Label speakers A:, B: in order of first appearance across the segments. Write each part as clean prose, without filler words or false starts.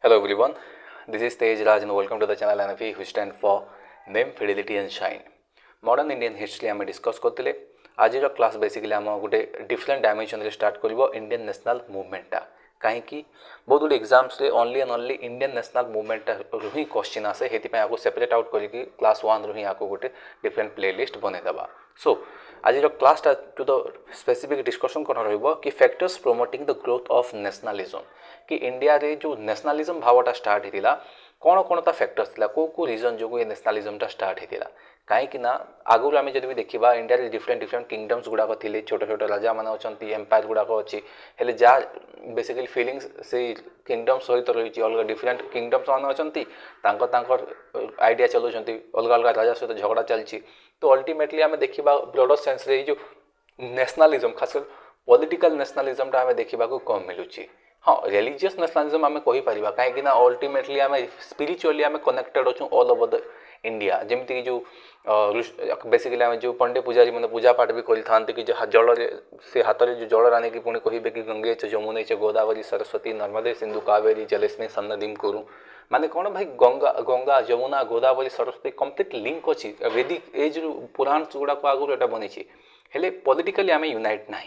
A: Hello everyone, this is Tej Raj and welcome to the channel NFE which stand for Name, Fidelity and Shine. Modern Indian history आम discuss करते आज class basically आम गोटे different dimension रे start कर Indian national मूवमेंटा कहीं बहुत good exams only and only Indian national movement रू ही क्वेश्चन आसे आपको सेपरेट आउट करके क्लास 1 रू ही आपको गोटे डिफरेंट प्लेलिस्ट बनईदेवा। सो आज class to the specific discussion कौन रही factors promoting the growth of nationalism कि इंडिया रे जो नेशनलिज्म भावटा स्टार्ट होता कौन कौन ता फैक्टर्स थिला को रीजन जो ये नेशनलिज्मटा स्टार्ट होता कहीं आगुरी आम जब भी देखा इंडिया रे डिफरेंट डिफरेंट किंगडम्स गुड़ाक थे छोट छोट राजा मैंने अच्छा एम्पायर गुड़ाक अच्छी हेले जहाँ बेसिकली फिलिंग्स से किंगडम सहित रही अलग डिफरेंट किंगडम्स मैंने अच्छा आइडिया चलाऊँ अलग अलग राजा सहित झगड़ा चलती तो अल्टीमेटली आम देखा ब्रॉडर सेंस रे जो नेशनलिज्म खासकर पॉलिटिकल नेशनलिज्मटा आम देखा कम मिलूँ। हाँ रिलीजियस नेशनलिज्म आम कहीपर कहीं अल्टीमेटली आम स्पिरिचुअली आम कनेक्टेड अच्छु ऑल ओवर द इंडिया जमीक जो बेसिकली आम जो पंडे पूजारी मैंने पूजा पाठ भी करते कि जल से हाथ में जो जल आने की पुणी कहे कि गंगे च यमुने च गोदावरी सरस्वती नर्मदे सिंधु कावेरी जलेस्मी सन्नदिम करूँ माने कौन भाई गंगा गंगा यमुना गोदावरी सरस्वती कम्प्लीट लिंक अच्छी वैदिक एज रु पुराण गुड़ाक आगुरी एटा बनी हेले पॉलिटिकली आम यूनाइट ना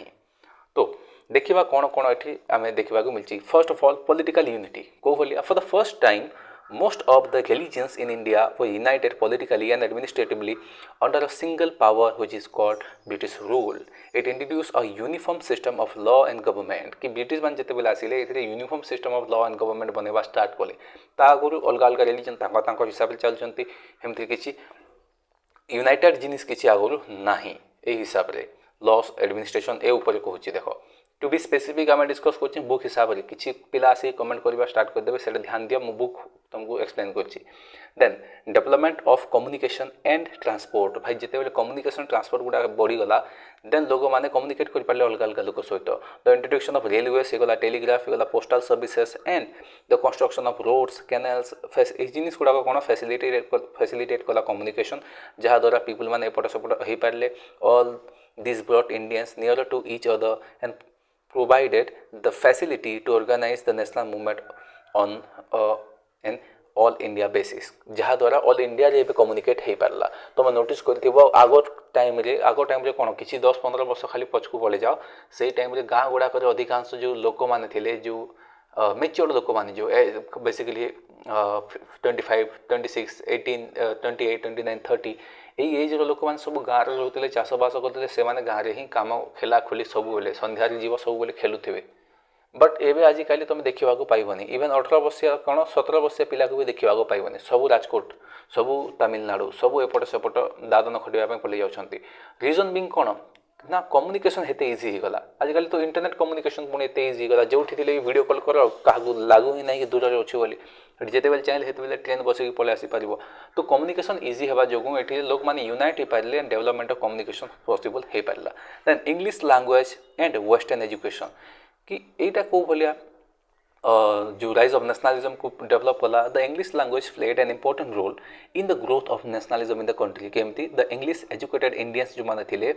A: तो देखा कौन कौन ये आम देखा मिली first of all political unity को भलिया for the first time most of the religions in India were united politically and administratively under a single power which is called British rule. It introduced a uniform system of law and government कि British मान जिते बेले आसिले एथिरे uniform system of law and government बनवा start कले ता आगुरु अलग अलग रिलीजन तांको हिसाब से चलचंती हेमति किछि यूनाइटेड जिनिस किछि आगुरु नाही ए हिसाब रे लॉस एडमिनिस्ट्रेशन ए ऊपर कहूछि देखो टू बी स्पेसिफिक आम डिस्कस कर बुक हिसाब से किसी पिला आसी कमेंट करवा स्टार्ट करदे से ध्यान दिया मु बुक तुमको एक्सप्लेन कर then development of communication and transport भाई जिते बेले कम्युनिकेशन ट्रांसपोर्ट गुड़ा बढ़ीगला देन लोक मैंने कम्युनिकेट कर पारे अलग अलग लोक सहित द इंट्रोडक्शन ऑफ रेलवेज होगा टेलीग्राफ होगा postal services and the construction of roads canals जिनिस गुड़ा कौन फैसिलिटेट कला कम्युनिकेशन जहाँद्वारा पीपुल मैंने एपट सेपट हो पारे all this brought Indians near to each other and provided the facility to organize the national movement on an all India basis जहाँ द्वारा all India रे कम्युनिकेट हो पारा तुम नोटिस कर आग टाइम रे कौन किसी 10-15 वर्ष खाली पछकू पड़े जाओ से टाइम रे गाँ गुड़ाक अधिकांश जो लोक मैंने थे जो मेच्योर लोक मैंने जो बेसिकली 25, 26, 18, 28, 29, 30 यही एज लोक मैंने सब गाँव में रोते चाषबास करते से गाँव में ही कम खेला खोली सब बेले सन्धार जीव सब बेले खेलुवे बट एवं आजिकल तुम देखा पाइबनी इवेन 18 वर्षीय कौन 17 वर्षीय पिला को भी देखा पाइबनी सब राजकोट सब तमिलनाडु सब एपट सेपट दादन खटापी पलि जाती रिजन बिंग कौन ना कम्युनिकेशन हेते इजी हो गला आजिकल तो इंटरनेट कम्युनिकेशन पुणी एत इजी हो गला जो वीडियो कॉल कर क्या लागू ही ना कि दूर अच्छी बोली जिते बेले चाहिए हेते ट्रेन बसिक पलि आसीपर तो कम्युनिकेशन इजी हवा जो ये लोक मैंने यूनाइट हो पारे and development of communication possible हो पारा then English language and western education कि यहाँ कौ भाया जो राइज ऑफ नेशनलिज्म को डेवलप कला the English language played an important role in the growth of nationalism in the country केमती द इंग्लिश एजुकेटेड इंडियंस जो मैंने थे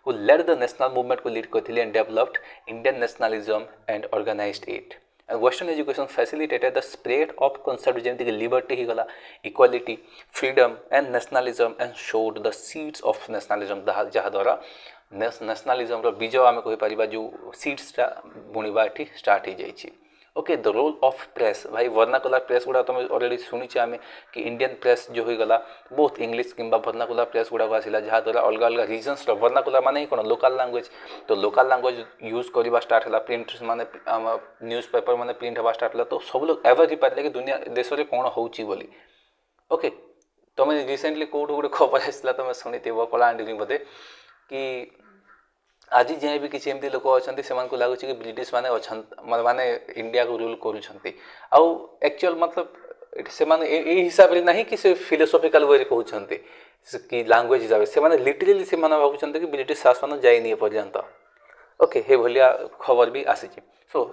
A: who led the national movement को लीड करते and developed Indian nationalism and organised it and western education facilitated the spread of concept जमीक liberty होगा equality freedom and nationalism and sowed the seeds of nationalism जहाँद्वारा nationalism बीज आम कहीपर जो सीड्सटा बुणवा ये start हो जाए okay the role of press भाई वर्नाकुलर प्रेस गुड़ा तुम ऑलरेडी शुणीचे आम कि इंडियन प्रेस जो होगा बहुत इंग्लिश किंबा वर्नाकुलर प्रेस गुड़ाक आसला जहाँद्वारा अलग अलग रिजन्स वर्नाकुलर माने ही कौन लोकल लैंग्वेज तो लोकल लैंग्वेज यूज करवा स्टार्ट है प्रिंट माने न्यूज़ पेपर माने प्रिंट हवा स्टार्ट है तो सब लोग एवर ही पारे कि दुनिया देश में कौन होची बोली ओके तुम रिसेंटली कौट गोटे खबर आसला तुम शुणी कलाहांडी बोधे कि आज जाए भी किसी एमती लोक अच्छा से लगुच कि ब्रिटिश माने माने इंडिया को रूल करुँच मतलब से हिसाब से ना कि फिलोसॉफिकल वे कहते कि लैंग्वेज हिसाब से लिटरेली से भावुं कि ब्रिटिश शासन जाइनि पर्यंत ओके हे भलिया खबर भी आसी so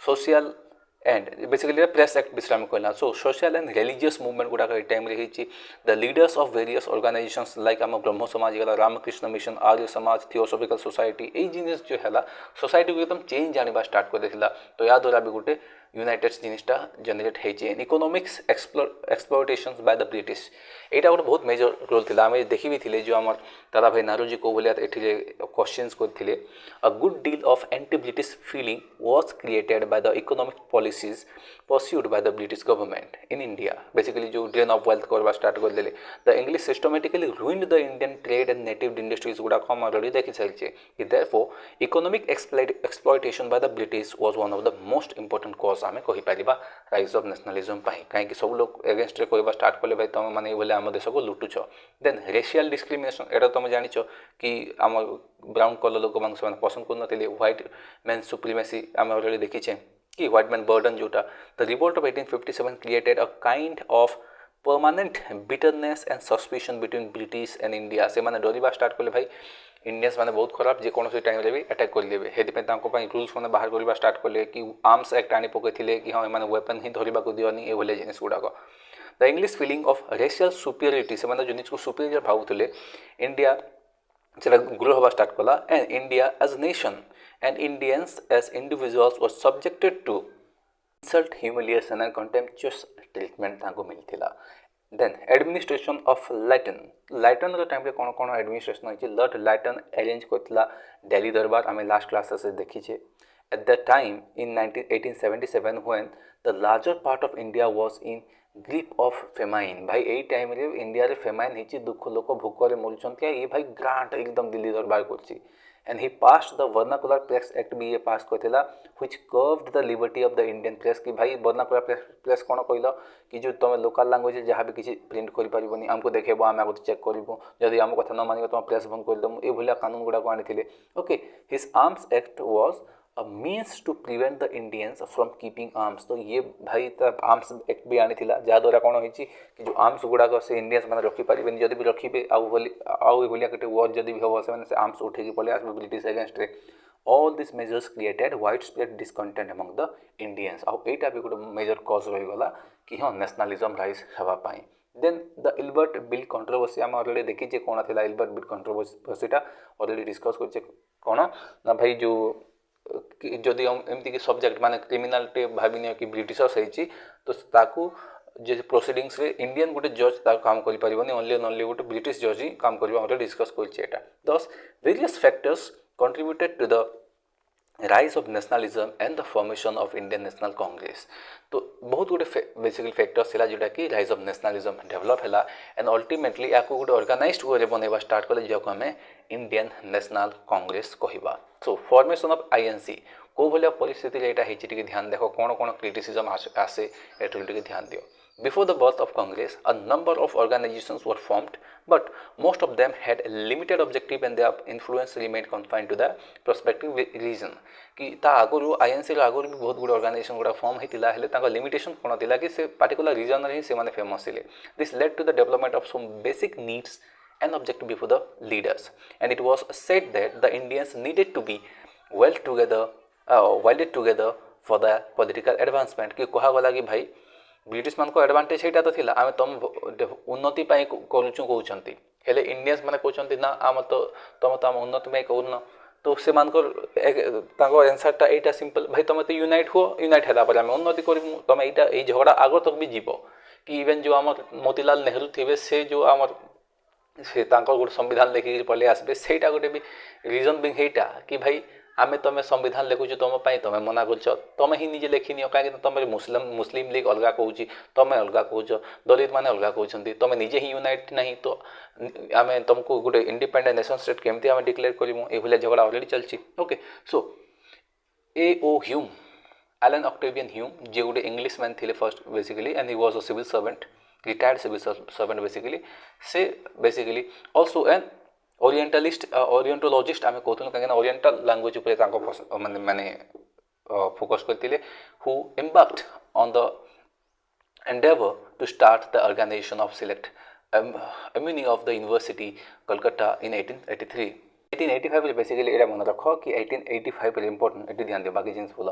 A: social and basically press act विषय में कहला so social and religious movement गुड़ाक time the leaders of various organisations like आम ब्रह्म समाज गला Ramakrishna mission Arya Samaj theosophical society यही जिनिस जो है सोसाइटी को एकदम चेंज आने स्टार्ट कर देता तो या द्वारा भी गोटे यूनाइटेड जिनिसटा जनरेट होती economics exploitation bye the British यहाँ गोटे बहुत मेजर रोल थी आम देखी भी थे जो आम दादा भाई नारोजी को भाया ये क्वेश्चंस करते a good deal of anti British feeling was created by the economic policies pursued by the British government in India basically जो ड्रेन ऑफ वेल्थ करवा स्टार्ट करदे the English systematically ruined the Indian trade and native industries गुड़ाक हम already देखी सारी therefore economic exploitation by the British was one of the most important cause आम कहीपर rise of nationalism कहीं सब लोग एगेन्स्ट कहवा स्टार्ट कले भाई तुम मैंने ये आम देश को लुटुच देन रेशियल डिस्क्रिमिनेशन एटा तुम जानिच कि आम ब्राउन कलर लोक मान पसंद कर व्हाइट मैन सुप्रीमेसी आम अलरेडी देखीचे कि व्हाइट मैन बर्डन जोटा the revolt of 1857 created a kind of permanent bitterness and suspicion between British and India से मैंने डरवा स्टार्ट कले भाई इंडियंस मैंने बहुत खराब जेकोसी टाइम भी अटैक करदेवे से रूल्स मैंने बाहर करवा स्टार्ट कले कि आर्म्स एक्ट आनी पकई कि हाँ मैंने वेपन ही धरवा को दिवनी ये जिनिस गुड़ाक the English feeling of racial superiority से मैंने जिनिस को सुपीरियर भावुले इंडिया से ग्रो हवा स्टार्ट कला and India as nation and Indians as individuals was subjected to insult humiliation and contemptuous treatment मिलता then administration of Lytton time कौन कौन एडमिनिस्ट्रेशन होती लॉर्ड लाइटन अरेंज करता दिल्ली दरबार आम लास्ट क्लास देखीचे at the time in 1877 when the larger part of India was in grip of famine भाई यही time India रे फेमाइन होती दुख लोक भोकर मरुंट ये भाई ग्रांट एकदम दिल्ली दरबार कर and he passed the Vernacular Press act भी ये पास करता which curved the liberty of the Indian press कि भाई वर्नाकुलर प्रेस कौन कहल कि जो तुम लोकल लैंग्वेज जहाँ भी किसी प्रिंट कर आमको देखेब आम आगे चेक करूँ जदि आम कथा न मानिब तुम प्रेस बंद करदेमु ये कानून गुड़ाक आनी okay his arms act was a means to prevent the Indians from keeping arms तो ये भाई आर्म्स एक्ट भी आनी जहाद्वारा कौन होती कि जो आर्म्स गुड़ाक से इंडियंस मैंने रखिपारे जब भी रखिए आउ गोटे वॉर जब भी हम से आर्म्स उठे पलि आस British against all this measures created wide spread discontent among the Indians आउ यहाँ भी गोटे मेजर कज रहीगला कि हाँ नेशनलिज्म राइज होगापाई then the Ilbert bill controversy आम अलरेडी देखीचे कौन था इलबर्ट बिल कंट्रोवर्सीटा अलरेडी डिस्कस कर कौन ना भाई जो जदि एमती कि सब्जेक्ट माने क्रिमिनालिटी भाविनी कि ब्रिटिशर्स होती तो ताकू जे प्रोसीडिंग्स रे इंडियन गोटे जज काम कर ओनली गोटे ब्रिटिश जज ही काम कर डिस्कस कर thus various factors contributed to the rise of nationalism and the formation of Indian National Congress तो बहुत गुटे बेसिकली फैक्टर्स था जोटा कि राइज ऑफ नेशनलिज्म डेवलप है एंड अल्टीमेटली या गोटे ऑर्गेनाइज्ड वे बनवा स्टार्ट कले जहाँ आम इंडियन नेशनल कांग्रेस कहवा सो फॉर्मेशन ऑफ आईएनसी कौ भाया परिस्थिति यहाँ ध्यान देख कौन कौन क्रिटिसिजम आसे ये ध्यान दियो Before the birth of Congress, a number of organizations were formed, but most of them had a limited objective and their influence remained confined to the prospective region. कि ता आगुरु आईएनसी रो आगुरु भी बहुत गुड ऑर्गेनाइजेशन गुडा फॉर्म होता है ताका limitation कौन था कि से पार्टिकुलर रीजन रे से माने फेमस थे this led to the development of some basic needs and objective before the leaders and it was said that the Indians needed to be welded together for the political advancement कि कहा गला कि भाई British मान को advantage यहाँ तो थिला आम तुम उन्नति करुचु कहते हेले इंडियंस मैंने कहते ना आम तो तुम तो आम उन्नति करून तो से आंसरटा यहाँ सिंपल भाई तुम तो यूनाइट हुआ यूनाइट है आम उन्नति करूँ तुम यहाँ झगड़ा आग तक भी जीव कि इवेन जो आम मोतीलाल नेहरू थे से जो आम से गोटे संविधान लेखिक पलि आसबे से गोटे भी रिजन भी यहाँ कि भाई आमे तुम संविधान लिखुच तुम तुम मना कर तुम ही निजे लिखिनि कहीं तुम मुस्लिम लीग अलग कहूँ तुम अलग कहूच दलित मैंने अलग कहते तुम निजे ही यूनाइट नहीं तो आम तुमको गोटे इंडिपेंडेंट नेशन स्टेट केमती आम डिक्लेयर करूँ ये झगड़ा अलरेडी चलती okay so A.O. Hume Allan Octavian Hume जे गोटे इंग्लिश मैन थे first basically and he was a civil servant retired civil servant basically से बेसिकली ऑल्सो एन ओरिएंटोलॉजिस्ट आम कहूँ कहीं ओरिएंटल लैंग्वेज मैंने फोकस करते हु embarked on the endeavour to start the organisation of select alumni of the university Calcutta in 1883 1885 basically ये मन रख कि 1885 इंपोर्टेंट ये ध्यान दियो बाकी जिन बोल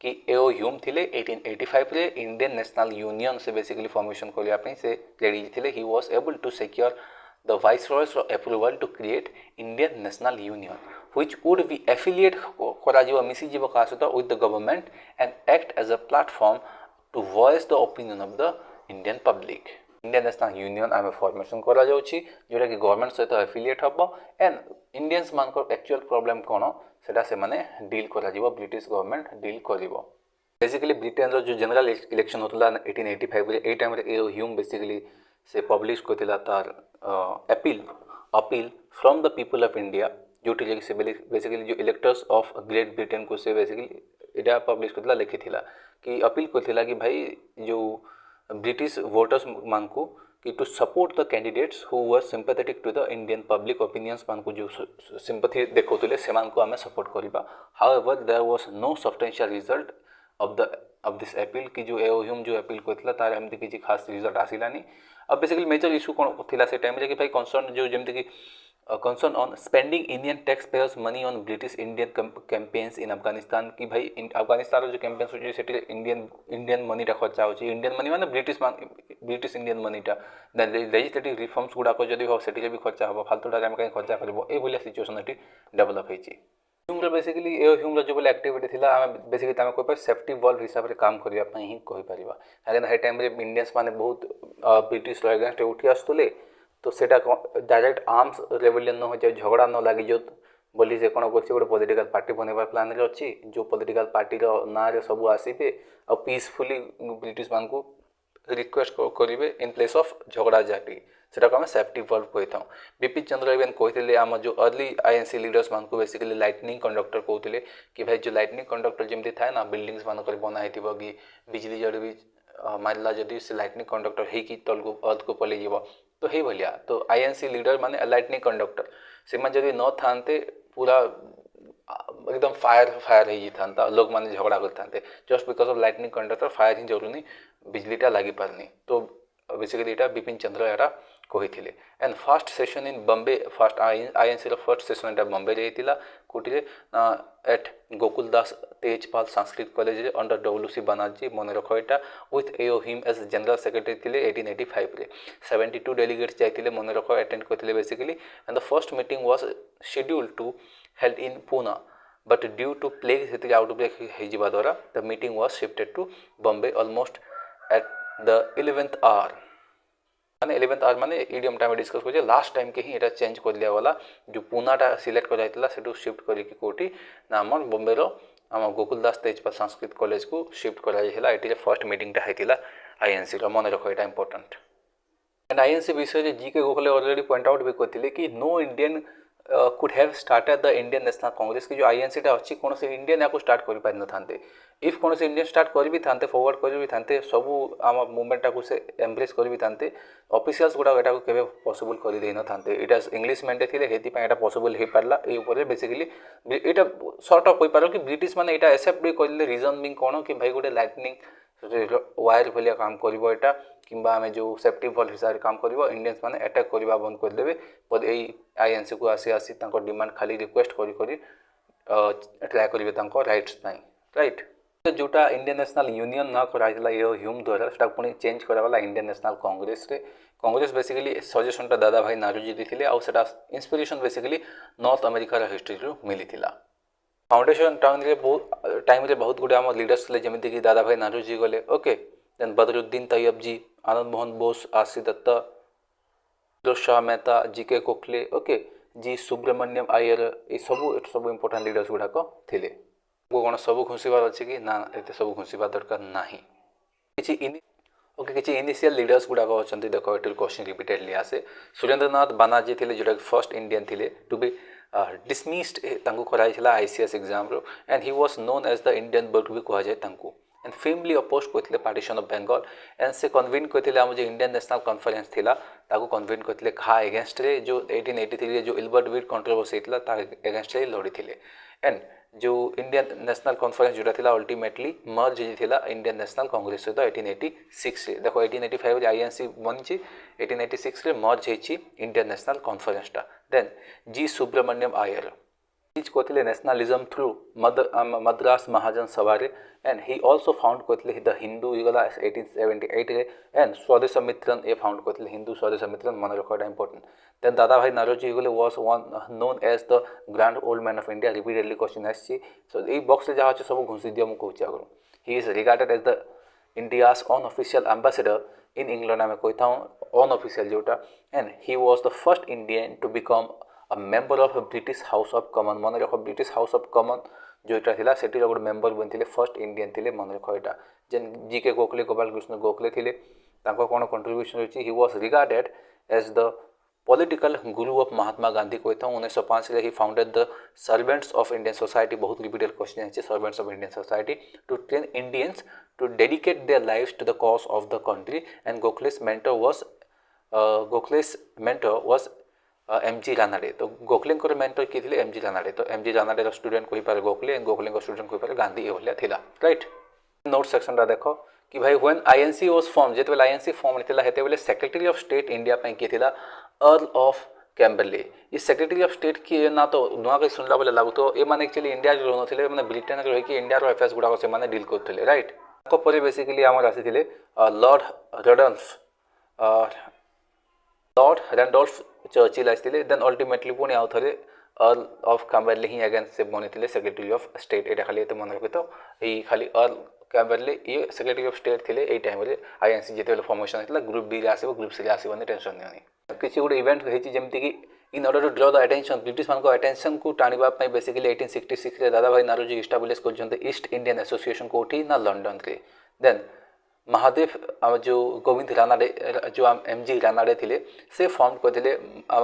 A: कि A.O. ह्यूम थे 1885 रे इंडियन नेशनल यूनियन से बेसिकली फॉर्मेशन करने से रेडी थे he was able to secure the viceroy's approval to create Indian National Union which would be affiliate କରାଯିବ ମିଶିଯିବ କାହା ସହିତ with the government and act as a platform to voice the opinion of the Indian public. Indian National Union आम formation करा जाउछि जोटा कि government सहित एफिलिएट हबो एंड इंडियंस मानकर एक्चुअल प्रॉब्लम कोन सेटा से माने डील करा जिवो ब्रिटिश गवर्नमेंट डील करिवो बेसिकली ब्रिटेन रो जो जनरल इलेक्शन होतला 1885 रे ए टाइम रे ए ह्यूम बेसिकली से पब्लिश करथिला तार appeal from the people of India जोटी जे से बेसिकली जो इलेक्टर्स ऑफ ग्रेट ब्रिटेन को से बेसिकली एटा पब्लिश करथिला लिखिथिला कि अपील करथिला कि भाई जो ब्रिटिश वोटर्स मान को कि to support the candidates who were sympathetic to the Indian public opinions मान को जो सिंपैथी देखौतले से मान को हमें सपोर्ट करबा however there was no substantial result of this appeal कि जो एओह्यूम जो अपील करथिला तार हमति किछि खास रिजल्ट आसिलानी अब बेसिकली मेजर इशू कोन थिला से टाइम रे कि भाई कंसर्न जो जेमति कि concern on spending Indian tax payers money on British Indian campaigns in Afghanistan कि भाई अफगानिस्तान जो कैंपेन्स होची सेठी इंडियन मनीटा खर्चा होची इंडियन मनी माने ब्रिटिश इंडियन मनीटा लेजिस्लेटिव रिफॉर्म्स गुडा को जदी हो सेठी भी खर्चा हो फालतूटा हम कहीं खर्चा करबो ए भलिया सिचुएशन एटी डेवलप हेची ह्यूम बेसिकली ए ह्यूम जो बोले एक्टिविटी थिला आम बेसिकली तमे कोइ पर सेफ्टी वॉल्व हिसाब रे काम करिया पई ही कहि परिबा काहे ना हे टाइम रे इंडियंस माने बहुत ब्रिटिश रो अगेंस्ट उठी आस्तले तो सेटा डायरेक्ट आर्म्स रेवलियन न हो जाए झगड़ा न लागी जो बोली से कोन करछि गोटे पॉलिटिकल पार्टी बनैबार प्लान रे अछि जो पॉलिटिकल पार्टी रो ना रे सब आसीबे आ पीसफुली ब्रिटिश मान को रिक्वेस्ट करिवे इन प्लेस ऑफ झगड़ा जाटी सेटा को हम सेफ्टी वॉल्व कहता बिपिन चंद्र इवन कहते आम जो अर्ली आईएनसी लीडर्स मान को बेसिकली लाइटनिंग कंडक्टर कहते कि भाई जो लाइटनिंग कंडक्टर जमी थाए ना बिल्डिंग्स मानक बनाई कि बिजली जड़ भी मारला जदि से लाइटनिंग कंडक्टर होगी तल को अर्थ को पलि जीव तो हे भलिया तो आईएनसी लीडर माने लाइटनिंग कंडक्टर से जदि न थांते पूरा एकदम फायर हो लोग माने झगड़ा करते just because of lightning conductor fire ही जरूरी बिजलीटा लगी पारनी तो बेसिकली यहाँ बिपिन चंद्र यहाँ कही and first session in Bombay first INC first session यहाँ बॉम्बे रही कोटी at Gokul Das Tejpal Sanskrit college under WC Banerjee मन रख यहाँ with A O Hume as general secretary थे 1885 रे 72 डेलीगेट्स जाते मन रख अटेंड करते basically and the first meeting was scheduled to held in Poona but due to plague से आउटब्रेक हो द्वारा the meeting was shifted to Bombay almost at the 11th hour माने 11th आवर माने इडियम टाइम डिस्कस कर last time के ही एटा change कर लिया वाला जो पूनाटा सिलेक्ट कर जाइतला सेटू शिफ्ट करी कि कोठी ना हमर बॉम्बे रो हम गोकुल दास तेजपाल संस्कृत कॉलेज को शिफ्ट करा जाला एटी फर्स्ट मीटिंग टा हेतिला आईएनसी रो मन रखो एटा इंपोर्टेंट एंड आईएनसी विषय जे GK Gokhale already point out भी करथिले कि no Indian could have started the Indian National Congress की जो आईएनसी टा अछि कोन से इंडियन या को स्टार्ट करि पारि न थांते इफ कोन से इंडियन स्टार्ट करि भी थांते फॉरवर्ड करि भी थांते सब आम मूवमेंट टा को से एम्ब्रेस करि भी थांते ऑफिशियल्स गुडा एटा को केबे पॉसिबल करि देइ न थांते एटा इंग्लिश मैंडे थिले हेति पय एटा पॉसिबल हे पारला ए ऊपर बेसिकली एटा सॉर्ट ऑफ होई पारो कि ब्रिटिश माने एटा एक्सेप्ट भी करले रीजन बिंग कोन कि भाई गोटे लाइटनिंग वायर भलिया काम करिवो एटा किंबा आमे जो सेफ्टी वॉल्व हिसाब काम करिवो इंडियंस माने अटैक करबा बंद कर देबे पर एई आईएनसी को आसी तांको डिमांड खाली रिक्वेस्ट करी ट्राई करिवे तांको राइट्स पाई राइट तो जोटा इंडियन नेशनल यूनियन ना कराइला ये ह्यूम द्वारा सेटा पुनी चेंज करावाला इंडियन नेशनल कांग्रेस रे कांग्रेस बेसिकली सजेशन टा दादा भाई नारोजी दिथिले आ सेटा इंस्पिरेशन बेसिकली नॉर्थ अमेरिका रा हिस्ट्री रो मिलिथिला फाउंडेशन टाइम रे बहुत गुडे आम लीडर्स थे जमीती कि दादा भाई नारोजी गले okay then Badruddin Tyabji Anand Mohan Bose RC Dutta Pherozeshah Mehta GK Gokhale okay G Subramania Iyer ये सब इंपोर्टेंट लीडर्स गुड़ाक थे कौन सब घुषार अच्छे कि ना ये सब घुषा दरकार ना ओके किसी इनिशियल लीडर्स गुड़ाक अच्छा देख ये क्वेश्चन रिपीटेडली आसे सुरेंद्रनाथ बानार्जी थे जोटा फर्स्ट इंडियन थे टू बी डिसमिस्ड कराइला आईसीएस एग्जाम रो and he was known as the Indian bird भी कह जाए एंड फेमली अपोज करते पार्टीशन ऑफ बेंगल एंड से कन्विन करते आम जो इंडियन नेशनल कॉन्फ्रेंस थिला ताको कन्विन करते खा एगेंस्ट रे जो 1883 जो इल्बर्ट वीट कंट्रोवर्सी था एगेंस्ट रे लड़ी थे एंड जो इंडियन नेशनल कॉन्फ्रेंस जोटा था अल्टीमेटली मर्ज होता इंडियन नेशनल कांग्रेस सहित 1886 रे देखो 1885 रे आईएनसी बनी 1886 रे मर्ज होती इंडियन नेशनल कॉन्फ्रेंस टा देन जी सुब्रमण्यम आयर teach करथिले nationalism through Madras Mahajan Sabha रे and he also found करथिले the Hindu इगला 1878 रे and Swadesh Mitran A found करथिले Hindu Swadesh Mitran मन रखा important. Then Dada Bhai Naroji इगले was one known as the Grand Old Man of India. Repeatedly question आछि. So ए box रे जहा छ सब घुसी दिया मु कहूचा करू. He is regarded as the India's unofficial ambassador in England आमे कहता हूं unofficial जोटा and he was the first Indian to become a member of British House of Commons. मन रख British House of Commons जोटा थिला सेठी रो मेंबर बनथिले फर्स्ट इंडियन थिले मन रख एटा जेन जीके गोखले गोपाल कृष्ण गोखले थिले तांको कोन कंट्रीब्यूशन होची. He was regarded as the political guru of Mahatma Gandhi कहता हूं. 1905 रे he founded the servants of Indian society. बहुत रिपीटेड क्वेश्चन है servants of Indian society to train Indians to dedicate their lives to the cause of the country. And Gokhale's mentor was MG Ranade. तो Gokhale mentor किए थे MG Ranade. तो MG Ranade student कोई पारे Gokhale Gokhale student कोई पारे गांधी ये भलिया थिला. राइट नोट सेक्शन देखो कि भाई व्हेन आईएनसी वाज फॉर्म जेते आईएनसी फॉर्म थिला हेते बेले सेक्रेटरी ऑफ स्टेट इंडिया पे किए थिला अर्ल ऑफ कैम्बरले. इस सेक्रेटरी ऑफ स्टेट किए ना तो नुआ के सुनला बेले लागु तो ए माने एक्चुअली इंडिया रो नथिले माने ब्रिटेन रे कि इंडिया रो अफेयर्स गुडा को से माने डील करथिले. राइट को परे बेसिकली हमर आसीथिले लॉर्ड रैंडोल्फ चर्चिल आसीथिले. देन अल्टीमेटली पुणी आउ थरे Earl of Kimberley he again से बनिथिले सेक्रेटरी ऑफ स्टेट. एटा खाली एते मन रखि तो ई खाली अर्ल कैम्बरले ये सेक्रेटरी ऑफ स्टेट थिले. एई टाइम रे आईएनसी जेते फॉर्मेशन हेतला ग्रुप बी रे आसीबो ग्रुप सी रे आसीबो टेंशन नहीं. किसी गोटे इवेंट होती जमती कि in order to draw the attention British मान अटेंशन को टाणिबा पई बेसिकली 1866 रे दादा भाई नारोजी इस्टाब्लिश करछन्ते ईस्ट इंडियन एसोसिएशन कोठी ना लंडन रे. देन महादेव जो गोविंद रानाडे जो एमजी रानाडे थिले से फॉर्म करथिले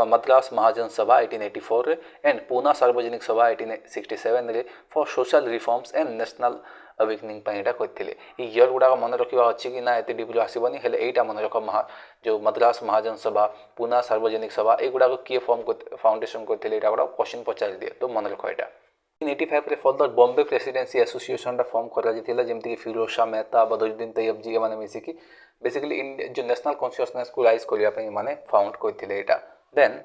A: मद्रास महाजन सभा 1884 रे एंड पूना सार्वजनिक सभा 1867 रे for social reforms and national awakening पे एटा करथिले. ई ईयर गुडा मन रखिबा अछि कि ना एते डिब्लू आसीबनी हेले एटा मन रख जो मद्रास महाजन सभा पूना सार्वजनिक सभा ए गुडा को किए फॉर्म फाउंडेशन करथिले एटा गुडा क्वेश्चन पचारि दिए तो मन रख एटा. 1885 रे फर्दर बॉम्बे प्रेसिडेंसी एसोसिएशन रा फॉर्म करा जिथिला जेमति कि फिरोज शाह मेहता बदरुद्दीन तैयब जी माने मिसी कि बेसिकली जो नेशनल कॉन्शियसनेस को राइज करिया पे माने फाउंड करथिले एटा. Then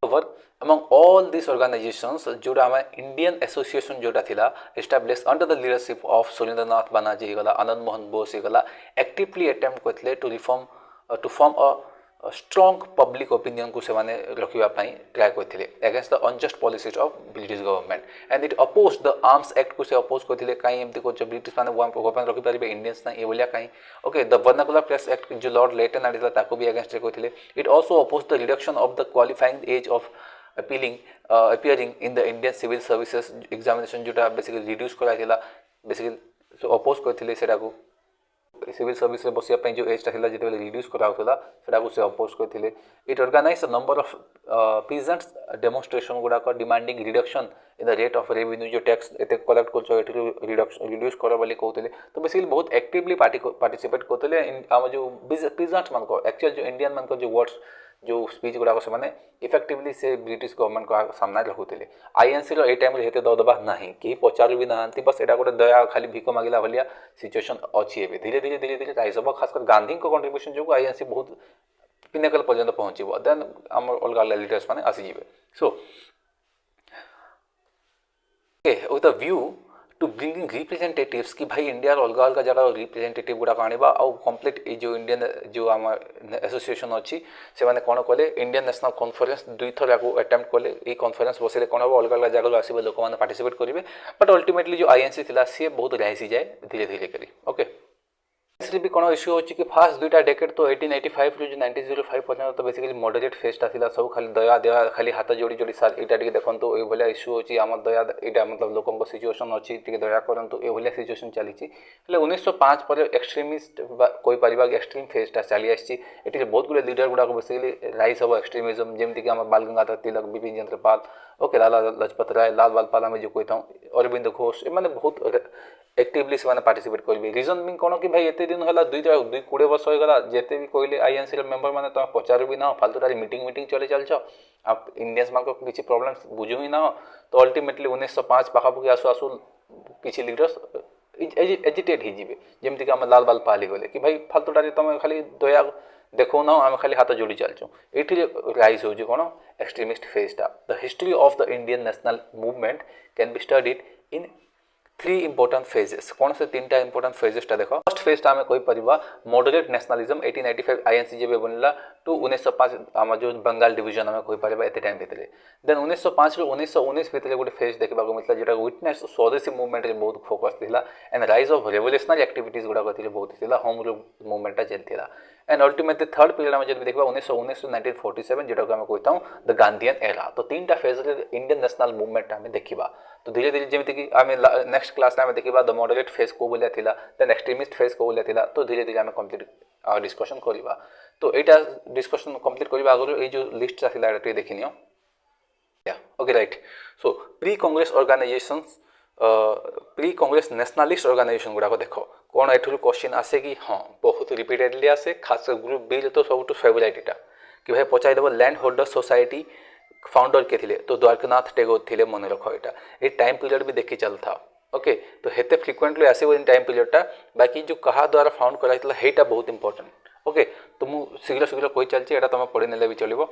A: over among all these organizations जोड़ा हमें इंडियन एसोसिएशन जोड़ा थिला establish under the leadership of Surendranath Banerjee गला आनंद मोहन बोस गला एक्टिवली अटेम्प्ट करथिले to form a strong public opinion को सेमाने रखिबा पई ट्राई करथिले against the unjust policies of British government and it oppose the arms act को से अपोज करथिले काई एमती को ब्रिटिश माने वेपन रखि परिबे इंडियंस ना ए बोलिया काई. Okay the Vernacular Press Act जो लॉर्ड लेटन आडिला ताको भी अगेंस्ट करथिले. It also oppose the reduction of the qualifying age of appearing in the Indian civil services examination जोटा बेसिकली रिड्यूस कराइला बेसिकली सो अपोज करथिले सेटा को सिविल सर्विस रे बसिया पई जो एज था जेते रिड्यूस कराउतला सेटा को से अपोज करथिले. It organise a number of peasants demonstration गुडा को demanding reduction in the rate of revenue जो टैक्स एते कलेक्ट करछो एठी रिडक्शन रिड्यूस करा वाली कहउतले. तो बेसिकली बहुत एक्टिवली पार्टिसिपेट करथले हम जो पीजेंट्स मान को एक्चुअल जो इंडियन मान को जो वर्ड्स जो स्पीच गुडा से माने इफेक्टिवली से ब्रिटिश गवर्नमेंट को सामना रखुले. आईएनसी रो ए टाइम रे हेते दबा नाही कि पचारू भी नांती बस एटा गोटे दया खाली भिक मागिला भलिया सिचुएशन अछि. एबे धीरे धीरे राइज हो खास कर गांधी को कंट्रीब्यूशन जो आईएनसी बहुत पिनेकल पर्यंत पहुंचीबो. देन हम अलगा लीडर्स माने आसी जिवे. So with the view to bringing representatives कि भाई इंडिया अलग अलग जगह रिप्रेजेंटेटिव गुड़ा आने आउ कम्प्लीट जो इंडियन जो आम एसोसिएशन अच्छी से मैंने कौन कले इंडियन नेशनल कॉन्फ्रेंस दुई थर या अटेम्प्ट कले ये कॉन्फ्रेंस बसले कौन हम अलग अलग जगह आसवे लोक मैंने पार्टिसिपेट करेंगे. बट अल्टीमेटली जो आईएनसी थी सी बहुत राइसी जाए धीरे धीरे करी. ओके इसलिए भी कौन इश्यू होची कि फास्ट दुईटा डेकेड तो 1885 रू 1905 पर्यंत तो बेसिकली मॉडरेट फेजटा थिला सब खाली दया दया खाली हाथ जोड़ी जोड़ी सार एटा टिके देखंतु ए भलिया इश्यू होची आम दया एटा मतलब लोकन को सिचुएशन अछि टिके दया करंतु ए भलिया सिचुएशन चली छि. हेले 1905 पर एक्सट्रीमिस्ट कोई परिबा एक्सट्रीम फेजटा चली आछि. एटी बहुत गुले लीडर गुडा को बेसिकली राइज हो एक्सट्रीमिज्म जेमति कि हम बाल गंगाधर तिलक बिपिन चंद्र पाल ओके लाला लजपत राय लाल बाल में जो कहता हूँ अरविंद घोष ए माने बहुत एक्टिवली से पार्टिसिपेट करेंगे. रिजन भी कौन कि भाई एत दिन है 20 वर्ष होगा जिते भी कहले आईएनसी मेंबर मैंने तुम पचारू भी ना फालतू तारी मीटिंग चले चलच आप इंडियंस मान को किसी प्रॉब्लम बुझू ही ना. तो अल्टीमेटली 1905 पाखापाखि आसु आसु किसी लीडर्स एजिटेट हो जमी कि आम लाल बाल पाली गले कि भाई फालतू तारी तुम खाली दया देखो ना आम खाली हाथ जोड़ी चलचु ये राइज हो कौन एक्सट्रीमिस्ट फेजटा the history of the Indian national movement can be studied in 3 important phases कौन से 3टा इंपोर्टाट फेजेसटा देख फर्स्ट फेजटा आम कहीपर मॉडरेट नेशनलिज्म 1885 आईएनसी जब बनला टू 1905 आम जो बंगाल डिविजन आम कहीपर एत टाइम भितर देन 1905 रु 1919 भितर गोटे फेज देखा मिलता जो विटनेस स्वदेशी मुवमेंट बहुत फोकस था and rise of revolutionary activities गुड़ाक बहुत था होम रूल मुवमेंटा चलता एंड अल्टीमेटली थर्ड पीरियड में जब देखा 1919 टू 1947 जोटा आम कहता हूँ द गांधीयन एरा तो 3टा फेज इंडियन नेशनल मुवमेंट आम देखा तो धीरे धीरे जमीक आम नेक्स्ट क्लास में देखा द मॉडरेट फेज को बोलिया थिला देन एक्सट्रीमिस्ट फेज को बोलिया थिला तो धीरे धीरे आम कंप्लीट डिस्कशन करवा तो यहाँ डिस्कशन कंप्लीट करने आगुरी ये जो लिस्ट था ये देखनी okay right so pre Congress organisations pre Congress nationalist organisation गुड़ाक देख कौन एठू क्वेश्चन आसे कि हाँ बहुत रिपीटेडली आसे खास ग्रुप बी तो सब फेवरेट यहाँ कि भाई पचारिदेव लैंड होल्डर सोसाइटी फाउंडर के थिले तो द्वारकानाथ टेगोर थिले मन रख यहाँ ये टाइम पीरियड भी देखी चलता ओके तो हेते फ्रिक्वेंटली आसो इन टाइम पीरियडटा बाकी जो कहा द्वारा फाउंड कराइला बहुत इंपोर्टेंट ओके तो मुझे शीघ्र शीघ्र कही चलती तुम पढ़ी ने भी चलो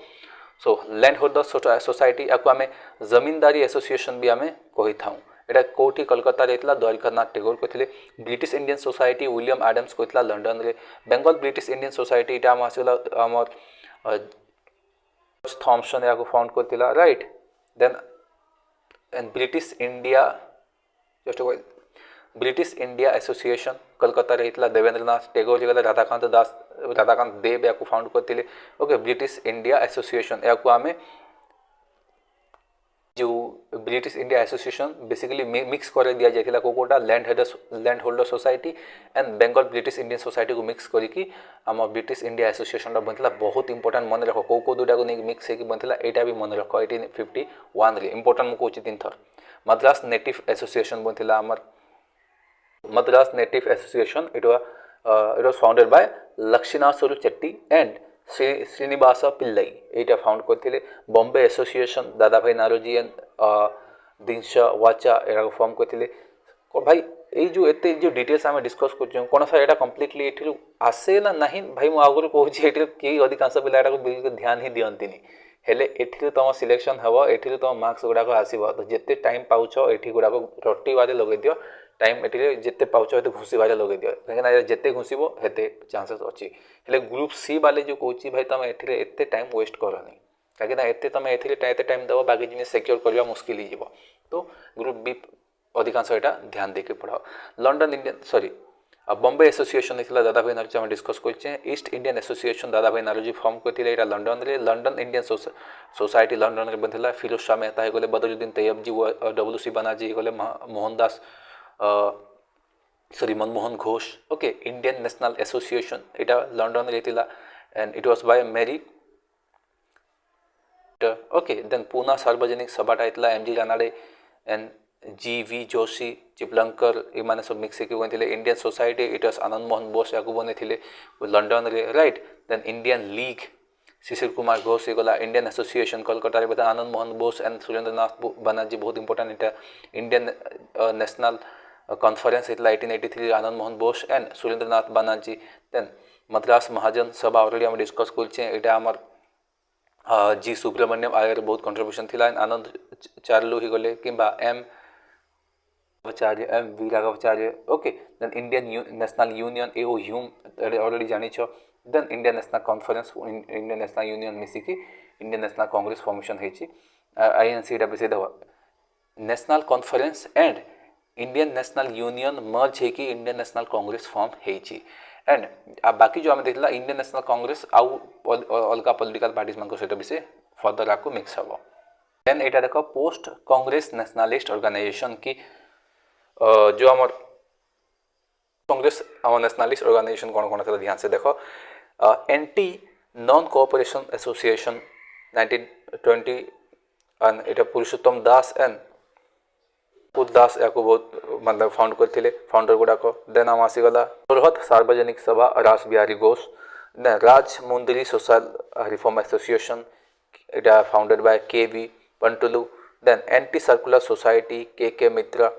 A: सो लैंड होल्डर सोसाइटी या आम जमींदारी एसोसिएशन भी आम कही था यहाँ कौटी कलकत्ता रहता द्वारकानाथ टेगोर कहते ब्रिटिश इंडियन सोसाइटी विलियम आडम्स कहता लंडन रे बेंगल ब्रिटिश इंडियन सोसाइटी यहाँ आम आमर थॉमसन या फाउंड करता right then British India Association Calcutta रहता देवेंद्रनाथ टेगोर जी राधाकांत देव या फाउंड करते ओके ब्रिटिश इंडिया एसोसिएशन या आम जो British India Association basically mix कर दिया जाता कोटा landholder society and Bengal British Indian society को मिक्स करके आम ब्रिटिश इंडिया एसोसिएशन बनता बहुत इंपोर्टेंट मन रख कौ दुटा को मिक्स होकर बनता यहाँ भी मन रख 1851 इंपोर्टेंट मुझे 3 थर मद्रास नेटिव एसोसिएशन बनता आमर Madras native association it was founded by Lakshminath Chetty and Srinivas Pillai यहाँ फाउंड करते बॉम्बे एसोसिएशन दादा भाई नारोजी एंड दिनश वाचा यहाँ फॉर्म करते भाई ये जो एत जो डिटेल्स आम डिस्कस कर कौन सा यहाँ कम्प्लीटली ये आसे ना ना भाई मुझे आगुरी कहूँ किए अधिकांश पिला बिल्कुल ध्यान ही दिखती हेले एठी तुम सिलेक्शन हम एठी तुम मार्क्स गुड़ाक आसो तो जिते टाइम पाच ये गुड़ाक रटिबारे लगे दियो टाइम ये जिते पाच ये घुषबारे लगे दियो कहीं जिते घुषब हेते चांसेस अच्छी हेले ग्रुप सी वाले जो कौच भाई तुम एते टाइम वेस्ट करनी कहीं एते तुम एते टाइम दब बाकी जिन सिक्योर करवा मुस्किल हो तो ग्रुप बी अधिकांश यहाँ ध्यान देके पढ़ाओ London Indian sorry Bombay association होता दादा भाई नारोजी आम डिस्कस कर ईस्ट इंडियन एसोसिएशन दादा भाई नारोजी फॉर्म करते यहाँ लंडन रे लंडन इंडियन सोसाइटी लंडन रे बनता फिरोज शाह मेहता गले बदरुद्दीन तैयब जी WC बनार्जी गले Mohandas sorry Manmohan Ghosh okay Indian National Association यहाँ लंडन रहता and it was by Mary okay then Poona Sarvajanik सभाटा होता MG Ranade and GV Joshi Chiplunkar ये सब मिक्स होते Indian Society it was Anand Mohan Bose या बने लंडन रे right then Indian League Shishir Kumar Ghosh गला इंडियन एसोसिएशन कलकत्ता बता आनंद मोहन बोस एंड सुरेंद्रनाथ बनर्जी बहुत इंपोर्टेंट यहाँ इंडियन नेशनल कॉन्फ्रेंस होता 1883 आनंद मोहन बोस एंड सुरेंद्रनाथ बनर्जी देन मद्रास महाजन सभा ऑलरेडी आम डिस्कस कर आमर G सुब्रमण्यम आयर बहुत कंट्रीब्यूशन थी आनंद चार्लू ही गले कि M Acharya M V Raghavacharya okay then Indian National Union AO Hume already जानी then Indian National Conference Indian National Union मिसिकी इंडियन नेशनल कांग्रेस फॉर्मेशन होती INC बेसी दवा National Conference and Indian National Union merge होगी इंडियन नेशनल कांग्रेस फॉर्म होती and बाकी जो आम देखला इंडियन नेशनल कांग्रेस आउ अलग पॉलिटिकल पार्टीज मान सहित भी फर्दर आपको मिक्स हम देन यहाँ देख पोस्ट कांग्रेस नेशनलिस्ट ऑर्गेनाइजेशन की जो आम कांग्रेस आम नेशनलिस्ट ऑर्गेनाइजेशन कौन कौन था ध्यान से देख anti non cooperation association 1920 and यहाँ पुरुषोत्तम दास एंड दास या बहुत मतलब फाउंड करते फाउंडर गुड़ाक देन आम आसीगला बृहत Sarvajanik Sabha Ras Behari Ghosh then Rajahmundry Social Reform Association यहाँ founded by KV Pantulu then Anti Circular Society KK Mitra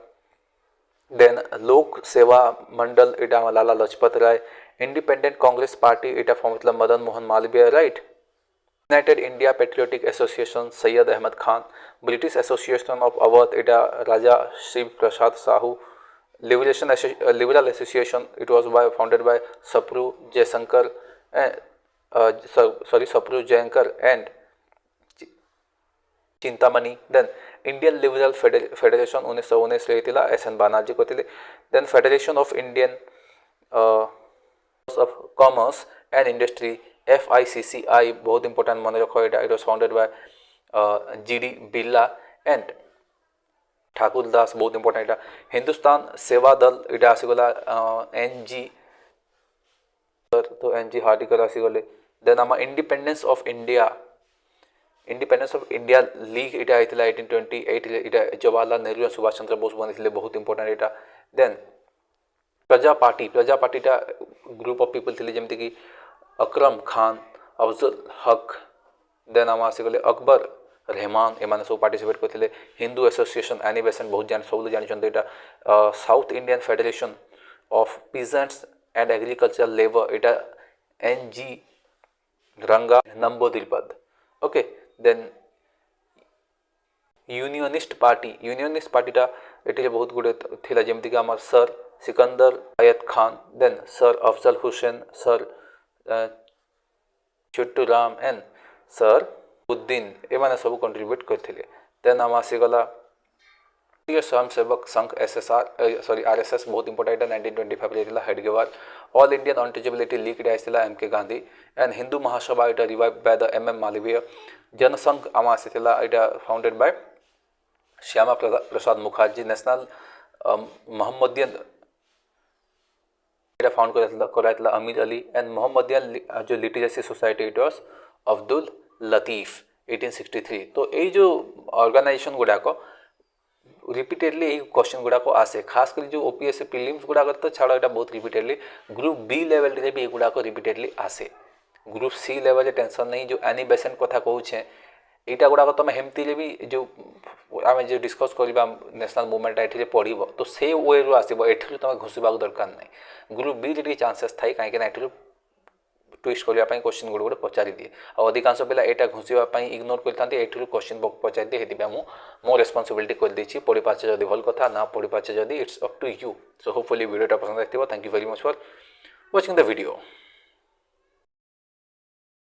A: then Lok Seva Mandal इटा लाला लजपत राय, इंडिपेंडेंट कांग्रेस पार्टी इटा form Madan Mohan Malaviya, right. United India Patriotic Association Syed Ahmad Khan, British Association of Awadh इटा Raja Shiv Prasad Sahu, liberal association it was founded by Sapru Jayasankar Sapru Jayankar and Chintamani. Then Indian Liberal Federation 1919 रे थिला SN Banerjee को थिले. Then Federation of Indian of Commerce and Industry FICCI बहुत important मन रखो एटा. It was founded by GD Birla and Thakur Das बहुत important है. हिंदुस्तान सेवा दल इटा आसीगला NG तो NG हार्डिकर आसीगले. देन आम इंडिपेंडेंस ऑफ इंडिया लीग इटा आइथिला 1828 इटा जवाहरलाल नेहरू सुभाष चंद्र बोस बनिथिले बहुत इंपोर्टेंट इटा. देन प्रजा पार्टीटा ग्रुप ऑफ पीपल थिले जेमति कि अकरम खान, अफजल हक, देन आम आसीगले अकबर रहमान एमाने सब पार्टिसिपेट करते. हिंदू एसोसिएशन एनी बेसेंट बहुत सब जानते इटा. South Indian Federation of Peasants and Agriculture Labour इटा NG Ranga Namboodiripad. Okay. Then Unionist पार्टीटा ये बहुत गुड़े थिला जेमति कि आम Sir Sikandar Hayat Khan, then Sir Afzal Hussain, Sir Chhotu Ram and Sir Uddin एमाने सब कंट्रीब्यूट करते. देन आम आसीगला स्वयंसेवक संघ RSS बहुत इंपोर्टेंट है. 1925 रे Hedgewar. All Indian Untouchability League आसीला MK गांधी एंड हिंदू महासभा इटा revive by the MM Malaviya. Jana Sangh आम आसीला इटा founded by Shyama Prasad Mukherjee. National Mohammedan इटा फाउंड कराइला अमीर अली एंड मोहम्मदियन जो Literacy Society it was Abdul Latif 1863. तो ये जो ऑर्गेनाइजेशन गुड़ाक रिपीटेडली ये क्वेश्चन गुड़ाक आसे, खास कर जो OPSC प्रीलिम्स गुड़ाक तो छाड़ एटा बहुत रिपीटेडली. ग्रुप B लेवल रे भी गुड़ाक रिपीटेडली आसे. ग्रुप C लेवल टेंशन नहीं. जो एनी बेसेंट कथा कहूचे यहाँ गुड़ाक तुम हेमती भी जो आम जो डिस्कस करवा नेशनल मुवमेंट ये पढ़व तो से वे रु आसो. ये तुम घुसवा दरकार ना. ग्रुप B रे चांसेस थाई कहीं ये ट्विस्ट करने क्वेश्चन गुड़ गुड़े पचारि दिए. अधिकांश पिला यहाँ घुसवाई इग्नोर करते ये क्वेश्चन पचारि दिए. ये मो रेस्पॉन्सिबिलिटी कर देछि. पढ़ी पार्चे जदि भल कथा ना पढ़ी पार्चे जदि it's up to you. So hopefully वीडियोटा पसंद आइथिबो. Thank you very much for watching the video.